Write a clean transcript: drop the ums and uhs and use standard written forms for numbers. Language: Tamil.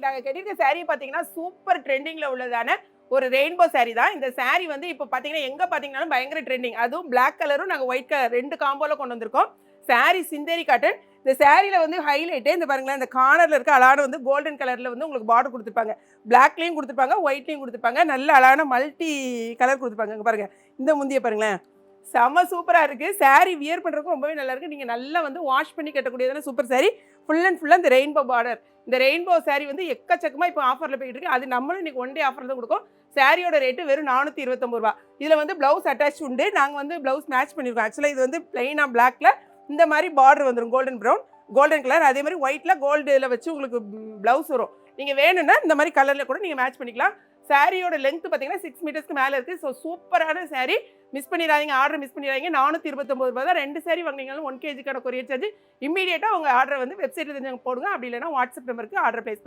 நாங்கள் கட்டியிருக்க சாரீ பார்த்தீங்கன்னா சூப்பர் ட்ரெண்டிங்கில் உள்ளதான ஒரு ரெயின்போ சாரீ தான். இந்த சாரீ வந்து இப்போ பார்த்தீங்கன்னா எங்கே பார்த்தீங்கன்னாலும் பயங்கர ட்ரெண்டிங். அதுவும் பிளாக் கலரும் நாங்கள் ஒயிட் கலர் 2 காம்போவில் கொண்டு வந்திருக்கோம். சாரீ சிந்தேரி காட்டன். இந்த சாரியில் வந்து ஹைலைட்டே இந்த பாருங்களேன், இந்த கார்னரில் இருக்க அழகான வந்து கோல்டன் கலரில் வந்து உங்களுக்கு பார்டர் கொடுத்துருப்பாங்க. பிளாக்லேயும் கொடுத்துருப்பாங்க, ஒயிட்லேயும் கொடுத்துருப்பாங்க. நல்ல அழகான மல்டி கலர் கொடுத்துருப்பாங்க. இங்கே பாருங்கள், இந்த முந்திய பாருங்களேன், செம்ம சூப்பராக இருக்குது. சாரீ வியர் பண்ணுறதுக்கும் ரொம்பவே நல்லாயிருக்கு. நீங்கள் நல்லா வந்து வாஷ் பண்ணி கட்டக்கூடியதான சூப்பர் சாரீ. ஃபுல் அண்ட் ஃபுல்லாக இந்த ரெயின்போ பார்டர். இந்த ரெயின்போ சாரீ வந்து எக்கச்சக்கமாக இப்போ ஆஃபரில் போயிட்டு இருக்கு. அது நம்மளும் இன்றைக்கி ஒன் டே ஆஃபர் தான் கொடுக்கும். சாரியோட ரேட்டு வெறும் 429 ரூபா. இதில் வந்து ப்ளவுஸ் அட்டாச் உண்டு. நாங்கள் வந்து ப்ளவுஸ் மேட்ச் பண்ணியிருக்கோம். ஆக்சுவலாக இது வந்து பிளைனாக பிளாக்ல இந்த மாதிரி பார்டர் வந்துடும், கோல்டன் ப்ரௌன், கோல்டன் கலர். அதே மாதிரி ஒயிட்டில் கோல்டில் வச்சு உங்களுக்கு ப்ளவுஸ் வரும். நீங்கள் வேணும்னா இந்த மாதிரி கலரில் கூட நீங்கள் மேட்ச் பண்ணிக்கலாம். சாரியோட லென்த் பார்த்தீங்கன்னா 6 மீட்டர்ஸ்க்கு மேலே இருக்குது. ஸோ சூப்பரான சாரீ. மிஸ் பண்ணிடாதீங்க, ஆர்டர் மிஸ் பண்ணிடாதீங்க. 429 ரூபா தான். 2 சாரீ வாங்கினீங்களும் 1 kg கொரியர் சார்ஜ். இம்மீடியட்டாக உங்கள் ஆர்டரை வந்து வெப்சைட்டில் தெரிஞ்சவங்க போடுங்க. அப்படி இல்லைனா வாட்ஸ்அப் நம்பருக்கு ஆர்டர் ப்ளேஸ் பண்ணுங்க.